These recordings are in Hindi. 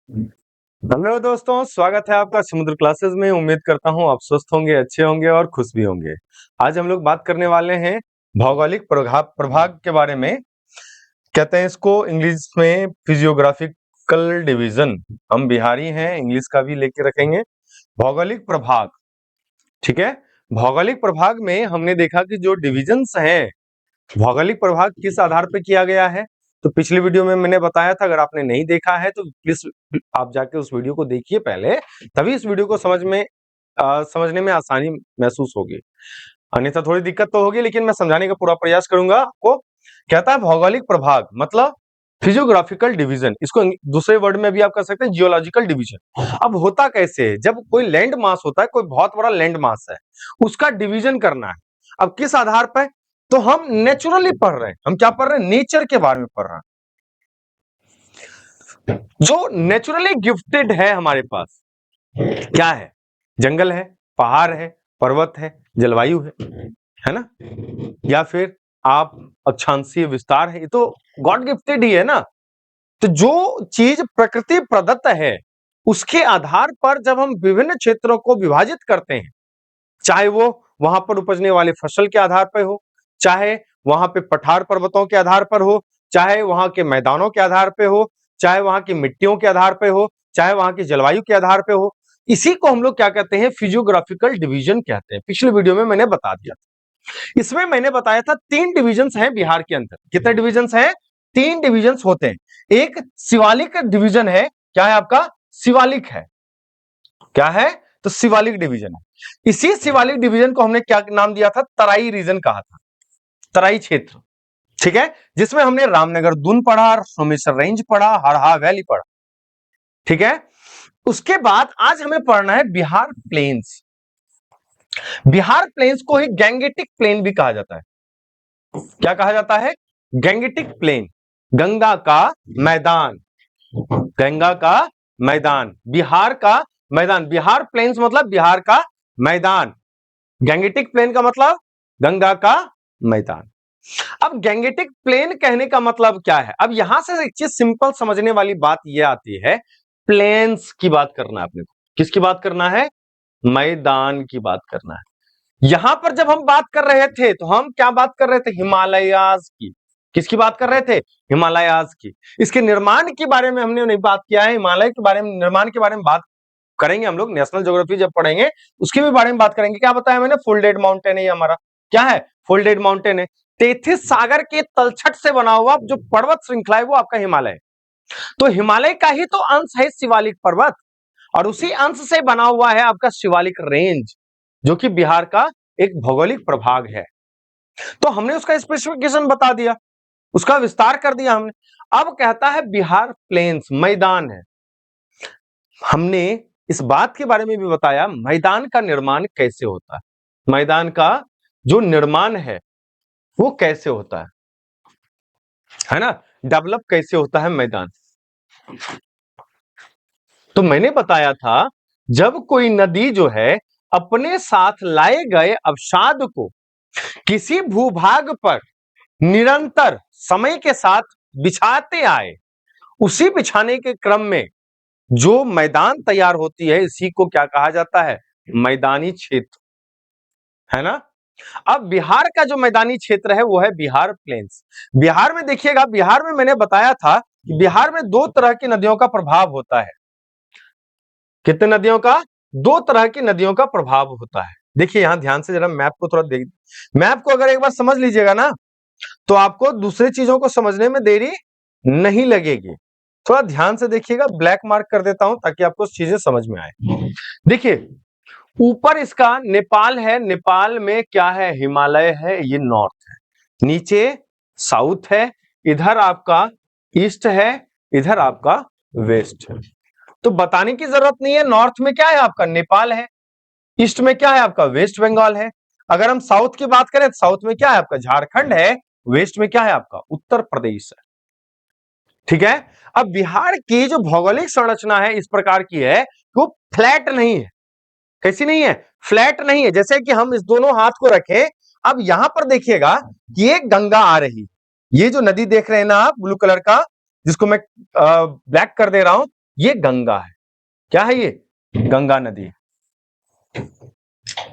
हेलो दोस्तों, स्वागत है आपका समुद्र क्लासेस में। उम्मीद करता हूं आप स्वस्थ होंगे, अच्छे होंगे और खुश भी होंगे। आज हम लोग बात करने वाले हैं भौगोलिक प्रभाग के बारे में। कहते हैं इसको इंग्लिश में फिजियोग्राफिकल डिवीजन। हम बिहारी हैं, इंग्लिश का भी लेके रखेंगे। भौगोलिक प्रभाग, ठीक है। भौगोलिक प्रभाग में हमने देखा कि जो डिविजन्स हैं, भौगोलिक प्रभाग किस आधार पर किया गया है। तो पिछली वीडियो में मैंने बताया था, अगर आपने नहीं देखा है तो प्लीज आप जाके उस वीडियो को देखिए पहले, तभी इस वीडियो को समझने में आसानी महसूस होगी। अन्यथा थोड़ी दिक्कत तो होगी, लेकिन मैं समझाने का पूरा प्रयास करूंगा आपको। कहता है भौगोलिक प्रभाग मतलब फिजियोग्राफिकल डिवीजन। इसको दूसरे वर्ड में भी आप कर सकते हैं, जियोलॉजिकल डिवीजन। अब होता कैसे है, जब कोई लैंड मास होता है, कोई बहुत बड़ा लैंड मास है, उसका डिवीजन करना है। अब किस आधार पर? तो हम नेचुरली पढ़ रहे हैं। हम क्या पढ़ रहे हैं? नेचर के बारे में पढ़ रहे हैं। जो नेचुरली गिफ्टेड है हमारे पास क्या है? जंगल है, पहाड़ है, पर्वत है, जलवायु है ना? या फिर आप अक्षांशीय विस्तार है, ये तो गॉड गिफ्टेड ही है ना। तो जो चीज प्रकृति प्रदत्त है, उसके आधार पर जब हम विभिन्न क्षेत्रों को विभाजित करते हैं, चाहे वो वहां पर उपजने वाले फसल के आधार पर हो, चाहे वहां पे पठार पर्वतों के आधार पर हो, चाहे वहां के मैदानों के आधार पे हो, चाहे वहां की मिट्टियों के आधार पे हो, चाहे वहां की जलवायु के आधार पे हो, इसी को हम लोग क्या कहते हैं? फिजियोग्राफिकल डिवीजन कहते हैं। पिछले वीडियो में मैंने बता दिया था। इसमें मैंने बताया था 3 डिविजन्स हैं बिहार के अंदर। कितने डिविजन्स हैं? 3 डिविजन्स होते हैं। एक शिवालिक डिवीजन है। क्या है आपका? शिवालिक है। क्या है? तो शिवालिक डिवीजन है। इसी शिवालिक डिवीजन को हमने क्या नाम दिया था? तराई रीजन कहा था, तराई क्षेत्र, ठीक है। जिसमें हमने रामनगर दून पढ़ा, सोमेश्वर रेंज पढ़ा, हरहा वैली पढ़ा, ठीक है। उसके बाद आज हमें पढ़ना है बिहार प्लेन्स। बिहार प्लेन्स को ही गैंगेटिक प्लेन भी कहा जाता है। क्या कहा जाता है? गैंगेटिक प्लेन, गंगा का मैदान, गंगा का मैदान, बिहार का मैदान। बिहार प्लेन्स मतलब बिहार का मैदान। गैंगेटिक प्लेन का मतलब गंगा का मैदान। अब गैंगेटिक प्लेन कहने का मतलब क्या है? अब यहां से एक चीज सिंपल समझने वाली बात यह आती है, प्लेन्स की बात करना है अपने को। किसकी बात करना है? मैदान की बात करना है। यहां पर जब हम बात कर रहे थे तो हम क्या बात कर रहे थे? हिमालयाज की। किसकी बात कर रहे थे? हिमालयाज की। इसके निर्माण के बारे में हमने नहीं बात किया है। हिमालय के बारे में, निर्माण के बारे में बात करेंगे हम लोग, नेशनल ज्योग्राफी जब पढ़ेंगे उसके भी बारे में बात करेंगे। क्या बताया मैंने? फोल्डेड माउंटेन है ये हमारा। क्या है? फोल्डेड माउंटेन है। तेथिस सागर के तलछट से बना हुआ जो पर्वत श्रृंखला है वो आपका हिमालय है। तो हिमालय का ही तो अंश है शिवालिक पर्वत, और उसी अंश से बना हुआ है आपका शिवालिक रेंज, जो कि बिहार का एक भौगोलिक प्रभाग है। तो हमने उसका स्पेसिफिकेशन बता दिया, उसका विस्तार कर दिया हमने। अब कहता है बिहार प्लेन्स मैदान है। हमने इस बात के बारे में भी बताया मैदान का निर्माण कैसे होता है, मैदान का जो निर्माण है वो कैसे होता है ना, डेवलप कैसे होता है मैदान। तो मैंने बताया था, जब कोई नदी जो है अपने साथ लाए गए अवसाद को किसी भूभाग पर निरंतर समय के साथ बिछाते आए, उसी बिछाने के क्रम में जो मैदान तैयार होती है, इसी को क्या कहा जाता है? मैदानी क्षेत्र, है ना। अब बिहार का जो मैदानी क्षेत्र है वो है बिहार प्लेन्स। बिहार में देखिएगा, बिहार में मैंने बताया था कि बिहार में 2 तरह की नदियों का प्रभाव होता है। कितने नदियों का? 2 तरह की नदियों का प्रभाव होता है। देखिए यहां ध्यान से जरा मैप को थोड़ा देख, मैप को अगर एक बार समझ लीजिएगा ना, तो आपको दूसरी चीजों को समझने में देरी नहीं लगेगी। थोड़ा ध्यान से देखिएगा, ब्लैक मार्क कर देता हूं ताकि आपको चीजें समझ में आए। देखिए ऊपर इसका नेपाल है, नेपाल में क्या है? हिमालय है, ये नॉर्थ है। नीचे साउथ है, इधर आपका ईस्ट है, इधर आपका वेस्ट है। तो बताने की जरूरत नहीं है, नॉर्थ में क्या है आपका? नेपाल है, ईस्ट में क्या है आपका? वेस्ट बंगाल है। अगर हम साउथ की बात करें तो साउथ में क्या है आपका? झारखंड है। वेस्ट में क्या है आपका? उत्तर प्रदेश है, ठीक है। अब बिहार की जो भौगोलिक संरचना है इस प्रकार की है, वो फ्लैट नहीं है। कैसी नहीं है? फ्लैट नहीं है। जैसे कि हम इस दोनों हाथ को रखें, अब यहां पर देखिएगा ये गंगा आ रही है। ये जो नदी देख रहे हैं ना आप, ब्लू कलर का, जिसको मैं ब्लैक कर दे रहा हूं, ये गंगा है। क्या है ये? गंगा नदी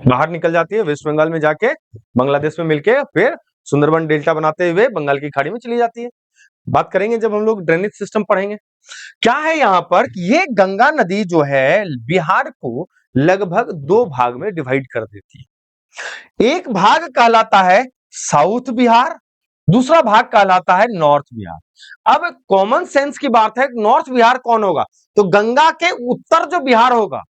बाहर निकल जाती है, वेस्ट बंगाल में जाके बांग्लादेश में मिलके फिर सुंदरबन डेल्टा बनाते हुए बंगाल की खाड़ी में चली जाती है। बात करेंगे जब हम लोग ड्रेनेज सिस्टम पढ़ेंगे। क्या है यहां पर, ये गंगा नदी जो है बिहार को लगभग 2 भाग में डिवाइड कर देती है। एक भाग कहलाता है साउथ बिहार, दूसरा भाग कहलाता है नॉर्थ बिहार। अब कॉमन सेंस की बात है, नॉर्थ बिहार कौन होगा? तो गंगा के उत्तर जो बिहार होगा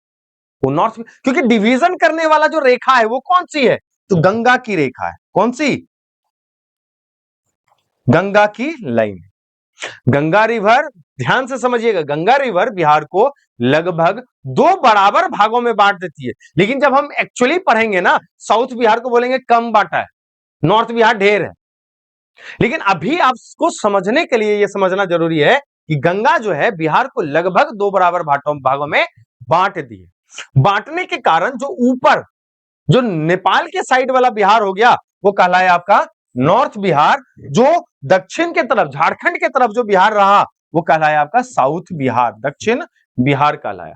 वो नॉर्थ, क्योंकि डिवीजन करने वाला जो रेखा है वो कौन सी है? तो गंगा की रेखा है। कौन सी? गंगा की लाइन। गंगा रिवर, ध्यान से समझिएगा, गंगा रिवर बिहार को लगभग 2 बराबर भागों में बांट देती है। लेकिन जब हम एक्चुअली पढ़ेंगे ना, साउथ बिहार को बोलेंगे कम बांटा है, नॉर्थ बिहार ढेर है। लेकिन अभी आपको समझने के लिए यह समझना जरूरी है कि गंगा जो है बिहार को लगभग 2 बराबर भागों में बांट दी है। बांटने के कारण जो ऊपर जो नेपाल के साइड वाला बिहार हो गया वो कहलाया आपका नॉर्थ बिहार, जो दक्षिण के तरफ झारखंड के तरफ जो बिहार रहा वो कहलाया आपका साउथ बिहार, दक्षिण बिहार कहलाया।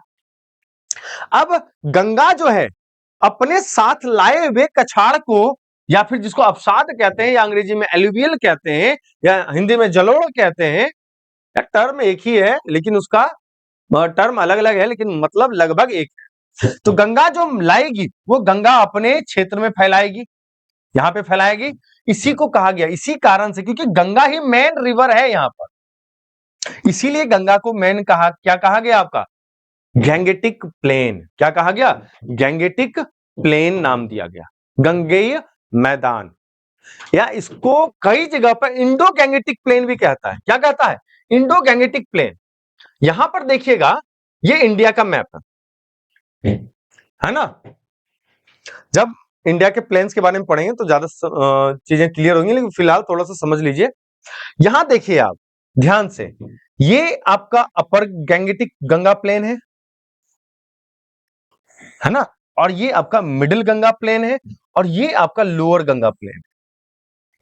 अब गंगा जो है अपने साथ लाए हुए कछाड़ को, या फिर जिसको अवसाद कहते हैं या अंग्रेजी में एलुवियल कहते हैं या हिंदी में जलोढ़ कहते हैं, टर्म एक ही है लेकिन उसका टर्म अलग अलग है, लेकिन मतलब लगभग एक है। तो गंगा जो लाएगी वो गंगा अपने क्षेत्र में फैलाएगी, यहां पे फैलाएगी। इसी को कहा गया, इसी कारण से, क्योंकि गंगा ही मेन रिवर है यहां पर, इसीलिए गंगा को मेन कहा, क्या कहा गया आपका? Gangetic plain. क्या कहा गया? गैंगेटिक प्लेन नाम दिया गया, गंगेय मैदान, या इसको कई जगह पर इंडो गैंगेटिक प्लेन भी कहता है। क्या कहता है? Indo Gangetic plain. यहां पर देखिएगा, ये इंडिया का मैप है ना। जब इंडिया के प्लेन्स के बारे में पढ़ेंगे तो ज्यादा चीजें क्लियर होंगी, लेकिन फिलहाल थोड़ा सा समझ लीजिए। यहां देखिए आप ध्यान से, ये आपका अपर गैंगेटिक गंगा प्लेन है ना, और ये आपका मिडिल गंगा प्लेन है, और ये आपका लोअर गंगा प्लेन।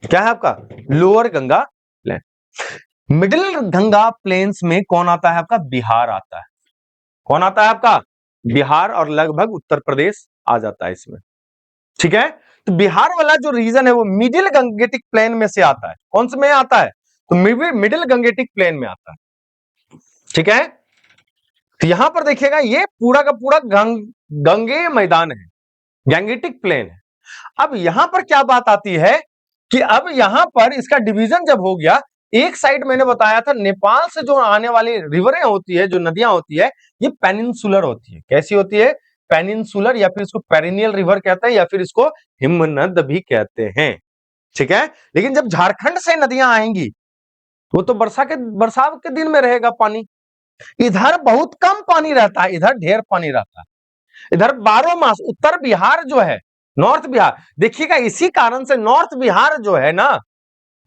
क्या है आपका? Lower Ganga plain. Middle Ganga plains में कौन आता है आपका? बिहार आता है। कौन आता है आपका? बिहार, और लगभग उत्तर प्रदेश आ जाता है इसमें। ठीक है, तो बिहार वाला जो रीजन है वो मिडिल गंगेटिक प्लेन में से आता है। कौन से में आता है? तो मिडिल गंगेटिक प्लेन में आता है। ठीक है, तो यहां पर देखिएगा ये पूरा का पूरा गंगेय मैदान है, गैंगेटिक प्लेन है। अब यहां पर क्या बात आती है कि अब यहां पर इसका डिवीजन जब हो गया, एक साइड मैंने बताया था नेपाल से जो आने वाली रिवरें होती है, जो नदियां होती है, ये पेनिनसुलर होती है। कैसी होती है? पेनिनसुलर, या फिर इसको पेरिनियल रिवर कहते हैं, या फिर इसको हिमनद भी कहते हैं। ठीक है, लेकिन जब झारखंड से नदियां आएंगी वो तो बरसात के दिन में रहेगा पानी। इधर बहुत कम पानी रहता है, इधर ढेर पानी रहता है। इधर 12 मास उत्तर बिहार जो है, नॉर्थ बिहार देखिएगा, इसी कारण से नॉर्थ बिहार जो है ना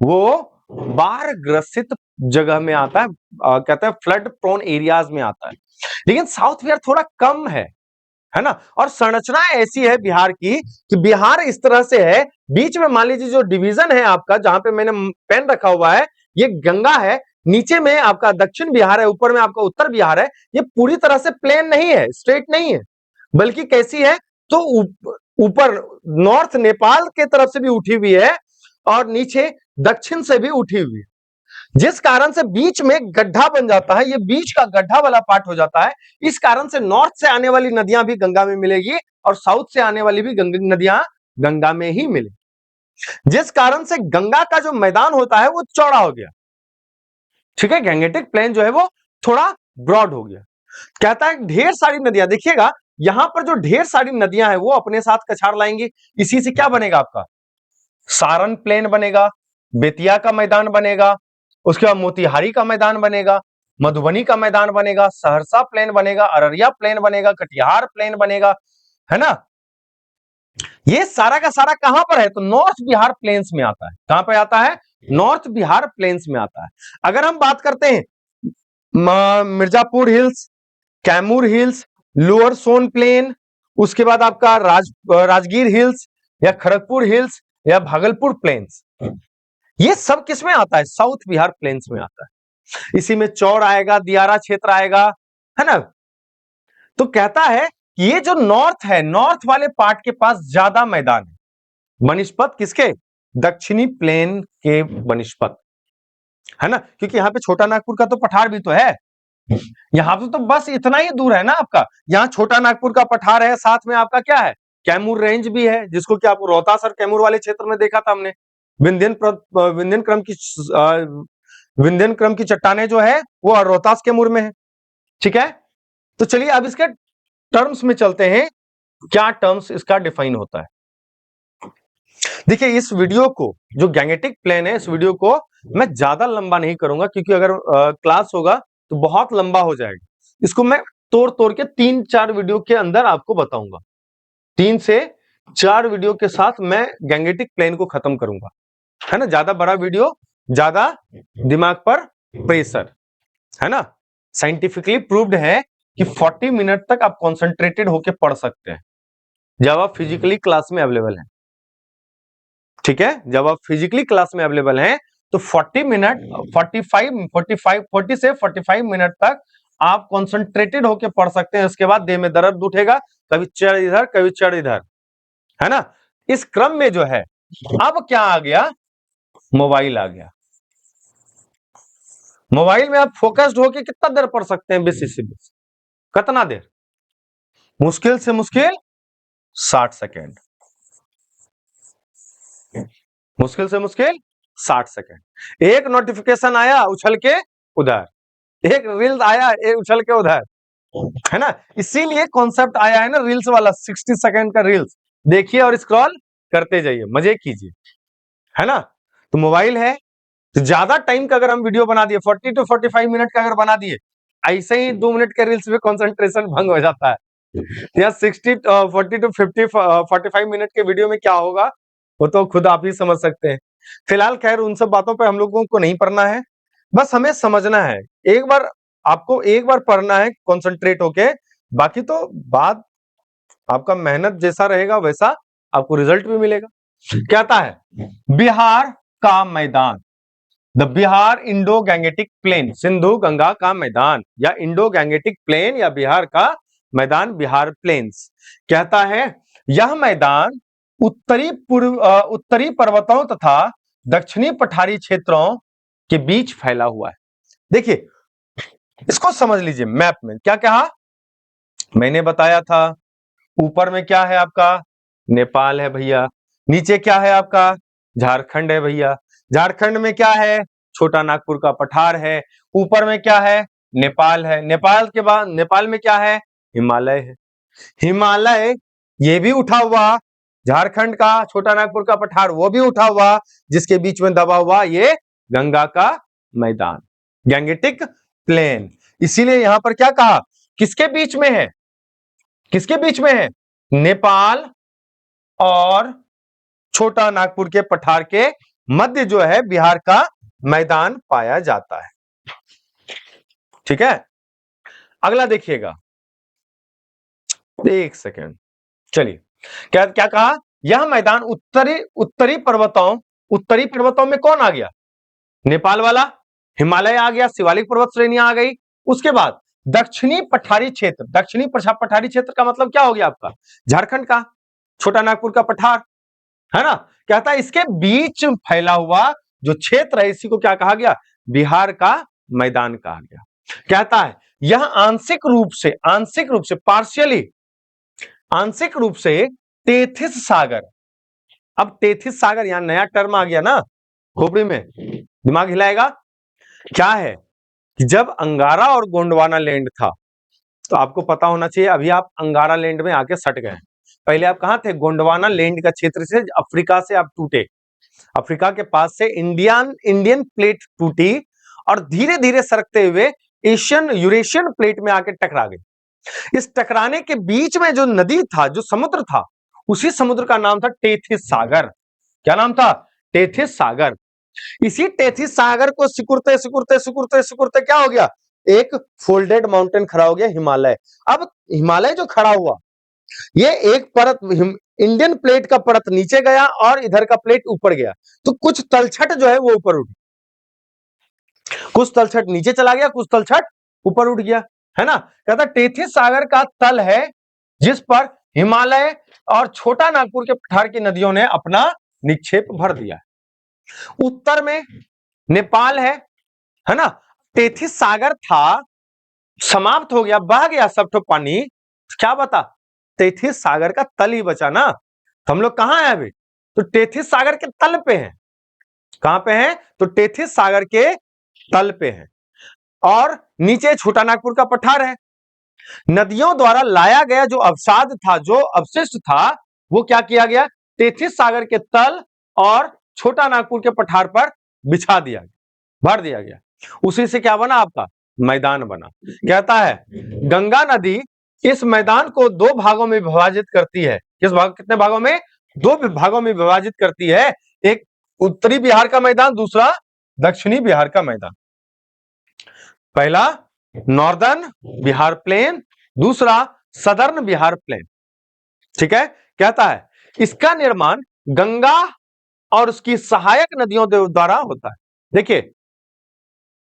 वो बाढ़ ग्रसित जगह में आता है, कहते हैं फ्लड प्रोन एरियाज में आता है। लेकिन साउथ बिहार थोड़ा कम है ना। और संरचना ऐसी है बिहार की कि बिहार इस तरह से है, बीच में मान लीजिए जो डिवीजन है आपका, जहां पे मैंने पेन रखा हुआ है, ये गंगा है, नीचे में आपका दक्षिण बिहार है, ऊपर में आपका उत्तर बिहार है। ये पूरी तरह से प्लेन नहीं है, स्ट्रेट नहीं है, बल्कि कैसी है? तो ऊपर नॉर्थ नेपाल के तरफ से भी उठी हुई है और नीचे दक्षिण से भी उठी हुई है, जिस कारण से बीच में गड्ढा बन जाता है, ये बीच का गड्ढा वाला पार्ट हो जाता है। इस कारण से नॉर्थ से आने वाली नदियां भी गंगा में मिलेगी और साउथ से आने वाली भी नदियां गंगा में ही मिलेगी, जिस कारण से गंगा का जो मैदान होता है वो चौड़ा हो गया। ठीक है, गैंगेटिक प्लेन जो है वो थोड़ा ब्रॉड हो गया। कहता है ढेर सारी नदियां, देखिएगा यहां पर जो ढेर सारी नदियां हैं वो अपने साथ कछाड़ लाएंगी। इसी से क्या बनेगा आपका? सारण प्लेन बनेगा, बेतिया का मैदान बनेगा, उसके बाद मोतिहारी का मैदान बनेगा, मधुबनी का मैदान बनेगा, सहरसा प्लेन बनेगा, अररिया प्लेन बनेगा, कटिहार प्लेन बनेगा, है ना। ये सारा का सारा कहां पर है? तो नॉर्थ बिहार प्लेन्स में आता है। कहां पे आता है? नॉर्थ बिहार प्लेन्स में आता है। अगर हम बात करते हैं Mirzapur hills, Kaimur hills, lower Son plain, उसके बाद आपका राजगीर हिल्स या खड़गपुर हिल्स या भागलपुर प्लेन्स, ये सब किस में आता है? साउथ बिहार प्लेन्स में आता है। इसी में चौर आएगा, दियारा क्षेत्र आएगा, है ना। तो कहता है कि ये जो नॉर्थ है, नॉर्थ वाले पार्ट के पास ज्यादा मैदान है। वनस्पत किसके? दक्षिणी प्लेन के वनस्पत, है ना, क्योंकि यहाँ पे छोटा नागपुर का तो पठार भी तो है। यहाँ पे तो बस इतना ही दूर है ना आपका, यहाँ छोटा नागपुर का पठार है, साथ में आपका क्या है, कैमूर रेंज भी है, जिसको कि आपको रोहतास और कैमूर वाले क्षेत्र में देखा था हमने। विंध्यन क्रम की चट्टाने जो है वो रोहतास कैमूर में है। ठीक है, तो चलिए अब इसके टर्म्स में चलते हैं, क्या टर्म्स इसका डिफाइन होता है। देखिए इस वीडियो को, जो गैंगेटिक प्लेन है, इस वीडियो को मैं ज्यादा लंबा नहीं करूंगा, क्योंकि अगर क्लास होगा तो बहुत लंबा हो जाएगा। इसको मैं तोड़ तोड़ के 3-4 वीडियो के अंदर आपको बताऊंगा। 3 से 4 वीडियो के साथ मैं गैंगेटिक प्लेन को खत्म करूंगा, है ना। ज्यादा बड़ा वीडियो, ज्यादा दिमाग पर प्रेशर, है ना। साइंटिफिकली प्रूव्ड है कि 40 मिनट तक आप कॉन्सेंट्रेटेड होकर पढ़ सकते हैं जब आप फिजिकली क्लास में अवेलेबल हैं। ठीक है, जब आप फिजिकली क्लास में अवेलेबल हैं तो 40 मिनट 40 से 45 मिनट तक आप कॉन्सेंट्रेटेड होकर पढ़ सकते हैं। उसके बाद देह में दर्द उठेगा, कभी चढ़ इधर कभी चढ़ इधर, है ना। इस क्रम में जो है अब क्या आ गया, मोबाइल आ गया। मोबाइल में आप फोकस्ड होकर कितना देर पढ़ सकते हैं? 20 से 20, कितना देर? मुश्किल से मुश्किल 60 सेकेंड, मुश्किल से मुश्किल 60 सेकेंड। एक नोटिफिकेशन आया उछल के उधर, एक रील्स आया एक उछल के उधर, है ना। इसीलिए कॉन्सेप्ट आया है ना रील्स वाला, 60 सेकेंड का रील्स देखिए और स्क्रॉल करते जाइए, मजे कीजिए, है ना। तो मोबाइल है तो ज्यादा टाइम का अगर हम वीडियो बना दिए, 40 to 45 मिनट का अगर बना दिए, ऐसे ही 2 मिनट के रील्स में कंसंट्रेशन भंग हो जाता है। या 40 to 50 45 मिनट के वीडियो में क्या होगा वो तो खुद आप ही समझ सकते हैं। फिलहाल खैर उन सब बातों पे हम लोगों को नहीं पढ़ना है, बस हमें समझना है। एक बार आपको एक बार पढ़ना है कंसंट्रेट होके, बाकी तो बात आपका मेहनत जैसा रहेगा वैसा आपको रिजल्ट भी मिलेगा। कहता है बिहार का मैदान, the Bihar Indo Gangetic plain, Sindhu Ganga का मैदान या इंडो गैंगेटिक प्लेन या बिहार का मैदान, बिहार प्लेन्स। कहता है यह मैदान उत्तरी पर्वतों तथा दक्षिणी पठारी क्षेत्रों के बीच फैला हुआ है। देखिए इसको समझ लीजिए, मैप में क्या कहा मैंने बताया था, ऊपर में क्या है आपका, नेपाल है भैया, नीचे क्या है आपका, झारखंड है भैया, झारखंड में क्या है, छोटा नागपुर का पठार है, ऊपर में क्या है, नेपाल है, नेपाल के बाद नेपाल में क्या है, हिमालय है, हिमालय ये भी उठा हुआ, झारखंड का छोटा नागपुर का पठार वो भी उठा हुआ, जिसके बीच में दबा हुआ ये गंगा का मैदान, गैंगेटिक प्लेन। इसीलिए यहां पर क्या कहा, किसके बीच में है, किसके बीच में है, नेपाल और छोटा नागपुर के पठार के मध्य जो है बिहार का मैदान पाया जाता है। ठीक है, अगला देखिएगा, एक सेकेंड, चलिए क्या क्या कहा, यह मैदान उत्तरी पर्वतों में कौन आ गया, नेपाल वाला, हिमालय आ गया, शिवालिक पर्वत श्रेणियां आ गई। उसके बाद दक्षिणी पठारी क्षेत्र, दक्षिणी पठारी क्षेत्र का मतलब क्या हो गया आपका, झारखंड का छोटा नागपुर का पठार, है ना। कहता है इसके बीच फैला हुआ जो क्षेत्र है इसी को क्या कहा गया, बिहार का मैदान कहा गया। कहता है यह आंशिक रूप से पार्शियली, आंशिक रूप से तेथिस सागर, अब तेथिस सागर यहां नया टर्म आ गया ना, खोपड़ी में दिमाग हिलाएगा। क्या है कि जब अंगारा और गोंडवाना लैंड था तो आपको पता होना चाहिए, अभी आप अंगारा लैंड में आके सट गए, पहले आप कहां थे, गोंडवाना लैंड का क्षेत्र से, अफ्रीका से आप टूटे, अफ्रीका के पास से इंडियन प्लेट टूटी और धीरे धीरे सरकते हुए यूरेशियन प्लेट में आके टकरा गई। इस टकराने के बीच में जो नदी था, जो समुद्र था, उसी समुद्र का नाम था टेथिस सागर। क्या नाम था, टेथिस सागर। इसी टेथिस सागर को सिकुड़ते सिकुड़ते सिकुड़ते सिकुड़ते क्या हो गया, एक फोल्डेड माउंटेन खड़ा हो गया, हिमालय। अब हिमालय जो खड़ा हुआ, ये एक परत इंडियन प्लेट का परत नीचे गया और इधर का प्लेट ऊपर गया, तो कुछ तलछट जो है वो ऊपर उठी, कुछ तलछट नीचे चला गया, कुछ तलछट ऊपर उठ गया, है ना। कहता टेथिस सागर का तल है जिस पर हिमालय और छोटा नागपुर के पठार की नदियों ने अपना निक्षेप भर दिया। उत्तर में नेपाल है ना। टेथिस सागर था, समाप्त हो गया, बह गया सब तो पानी, क्या बता, टेथिस सागर का तल ही बचा ना। तो हम लोग कहां हैं अभी, तो टेथिस सागर के तल पे हैं। कहां पे हैं, तो टेथिस सागर के तल पे हैं और नीचे छोटा नागपुर का पठार है। नदियों द्वारा लाया गया जो अवसाद था, जो अवशिष्ट था, वो क्या किया गया, टेथिस सागर के तल और छोटा नागपुर के पठार पर बिछा दिया गया, भर दिया गया। उसी से क्या बना, आपका मैदान बना। कहता है गंगा नदी इस मैदान को दो भागों में विभाजित करती है। किस भाग, कितने भागों में, दो भागों में विभाजित करती है। एक उत्तरी बिहार का मैदान, दूसरा दक्षिणी बिहार का मैदान। पहला नॉर्दर्न बिहार प्लेन, दूसरा सदर्न बिहार प्लेन। ठीक है। कहता है इसका निर्माण गंगा और उसकी सहायक नदियों द्वारा होता है। देखिए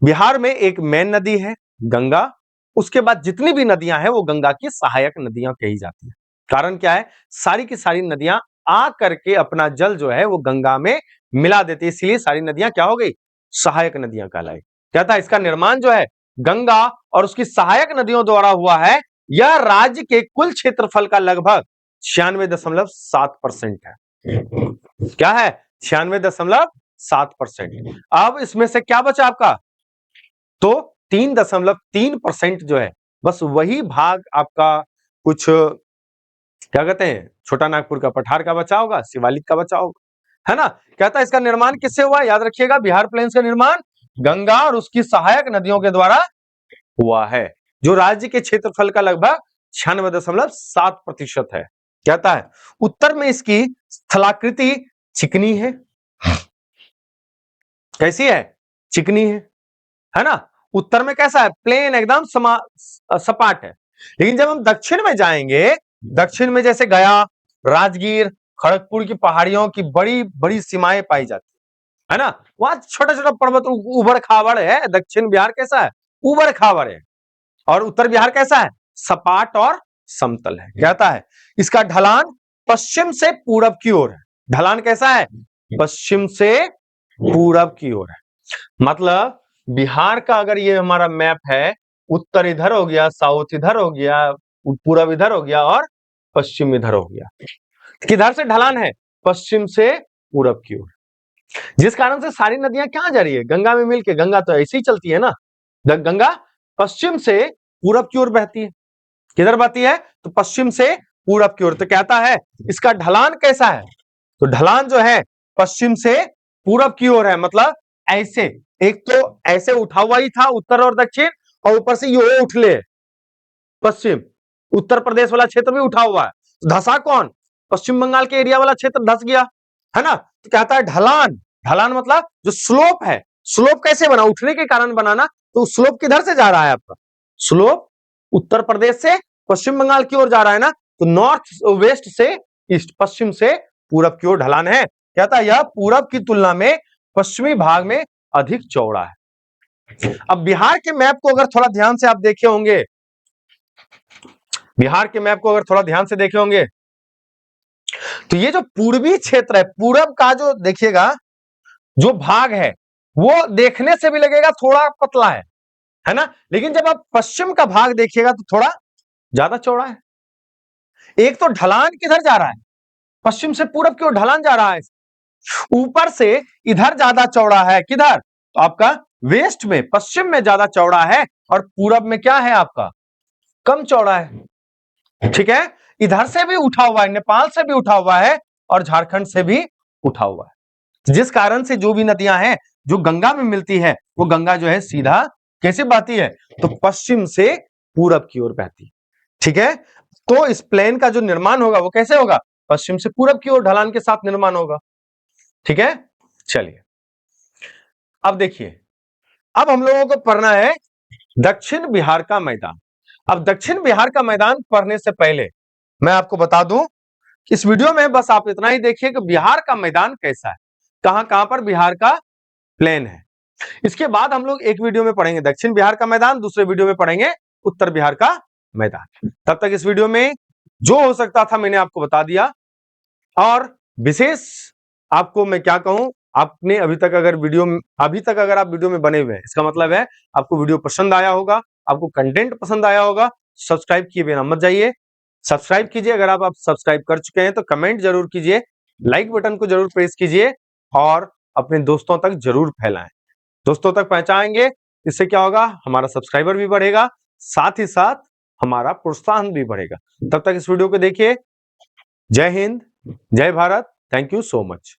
बिहार में एक मेन नदी है गंगा, उसके बाद जितनी भी नदियां हैं वो गंगा की सहायक नदियां कही जाती है। कारण क्या है, सारी की सारी नदियां आ करके अपना जल जो है वो गंगा में मिला देती है, इसलिए सारी नदियां क्या हो गई, सहायक नदियां कहलाई। कहता है इसका निर्माण जो है गंगा और उसकी सहायक नदियों द्वारा हुआ है। यह राज्य के कुल क्षेत्रफल का लगभग 96.7% है। क्या है, 96.7%। अब इसमें से क्या बचा आपका, तो 3.3% जो है बस वही भाग आपका कुछ क्या कहते हैं, छोटा नागपुर का पठार का बचा होगा, शिवालिक का बचा होगा, है ना। कहता है इसका निर्माण किससे हुआ, याद रखिएगा बिहार प्लेन्स का निर्माण गंगा और उसकी सहायक नदियों के द्वारा हुआ है, जो राज्य के क्षेत्रफल का लगभग 96.7% है। कहता है उत्तर में इसकी स्थलाकृति चिकनी है। कैसी है, चिकनी है ना। उत्तर में कैसा है, प्लेन एकदम सपाट है। लेकिन जब हम दक्षिण में जाएंगे, दक्षिण में जैसे गया, राजगीर, खड़गपुर की पहाड़ियों की बड़ी बड़ी सीमाएं पाई जाती है ना। वहां छोटा छोटा पर्वत उबड़ खाबड़ है। दक्षिण बिहार कैसा है, उबड़ खाबड़ है, और उत्तर बिहार कैसा है, सपाट और समतल है। कहता है इसका ढलान पश्चिम से पूरब की ओर है। ढलान कैसा है, पश्चिम से पूरब की ओर है। मतलब बिहार का अगर ये हमारा मैप है, उत्तर इधर हो गया, साउथ इधर हो गया, पूरब इधर हो गया और पश्चिम इधर हो गया। किधर से ढलान है, पश्चिम से पूरब की ओर, जिस कारण से सारी नदियां कहां जा रही है, गंगा में मिलके। गंगा तो ऐसे ही चलती है ना, गंगा पश्चिम से पूरब की ओर बहती है। किधर बहती है, तो पश्चिम से पूरब की ओर। तो कहता है इसका ढलान कैसा है, तो ढलान जो है पश्चिम से पूरब की ओर है। मतलब ऐसे, एक तो ऐसे उठा हुआ ही था उत्तर और दक्षिण, और ऊपर से ये उठले पश्चिम, उत्तर प्रदेश वाला क्षेत्र भी उठा हुआ है। धसा कौन, पश्चिम बंगाल के एरिया वाला क्षेत्र धस गया, है ना। तो कहता है ढलान, ढलान मतलब जो स्लोप है, स्लोप कैसे बना, उठने के कारण बनाना। तो स्लोप किधर से जा रहा है आपका, स्लोप उत्तर प्रदेश से पश्चिम बंगाल की ओर जा रहा है ना। तो नॉर्थ वेस्ट से ईस्ट, पश्चिम से पूरब की ओर ढलान है। कहता है यह पूरब की तुलना में पश्चिमी भाग में अधिक चौड़ा है। अब बिहार के मैप को अगर थोड़ा ध्यान से आप देखे होंगे, बिहार के मैप को अगर थोड़ा ध्यान से देखे होंगे, तो ये जो पूर्वी क्षेत्र है, पूरब का जो देखिएगा जो भाग है, वो देखने से भी लगेगा थोड़ा पतला है ना। लेकिन जब आप पश्चिम का भाग देखिएगा तो थोड़ा ज्यादा चौड़ा है। एक तो ढलान किधर जा रहा है, पश्चिम से पूरब की ओर ढलान जा रहा है। ऊपर से इधर ज्यादा चौड़ा है, किधर, तो आपका वेस्ट में, पश्चिम में ज्यादा चौड़ा है, और पूरब में क्या है आपका, कम चौड़ा है। ठीक है। इधर से भी उठा हुआ है, नेपाल से भी उठा हुआ है, और झारखंड से भी उठा हुआ है। जिस कारण से जो भी नदियां हैं जो गंगा में मिलती है, वो गंगा जो है सीधा कैसे बहती है, तो पश्चिम से पूरब की ओर बहती है। ठीक है। तो इस प्लेन का जो निर्माण होगा वो कैसे होगा, पश्चिम से पूरब की ओर ढलान के साथ निर्माण होगा। ठीक है। चलिए अब देखिए, अब हम लोगों को पढ़ना है दक्षिण बिहार का मैदान। अब दक्षिण बिहार का मैदान पढ़ने से पहले मैं आपको बता दूं, इस वीडियो में बस आप इतना ही देखिए कि बिहार का मैदान कैसा है, कहां कहां पर बिहार का प्लेन है। इसके बाद हम लोग एक वीडियो में पढ़ेंगे दक्षिण बिहार का मैदान, दूसरे वीडियो में पढ़ेंगे उत्तर बिहार का मैदान। तब तक इस वीडियो में जो हो सकता था मैंने आपको बता दिया, और विशेष आपको मैं क्या कहूं, आपने अभी तक अगर आप वीडियो में बने हुए हैं, इसका मतलब है आपको वीडियो पसंद आया होगा, आपको कंटेंट पसंद आया होगा। सब्सक्राइब किए बिना मत जाइए, सब्सक्राइब कीजिए। अगर आप सब्सक्राइब कर चुके हैं तो कमेंट जरूर कीजिए, लाइक बटन को जरूर प्रेस कीजिए और अपने दोस्तों तक जरूर फैलाएं। दोस्तों तक पहुंचाएंगे, इससे क्या होगा, हमारा सब्सक्राइबर भी बढ़ेगा, साथ ही साथ हमारा प्रोत्साहन भी बढ़ेगा। तब तक इस वीडियो को देखिए। जय हिंद, जय Bharat, thank you so much.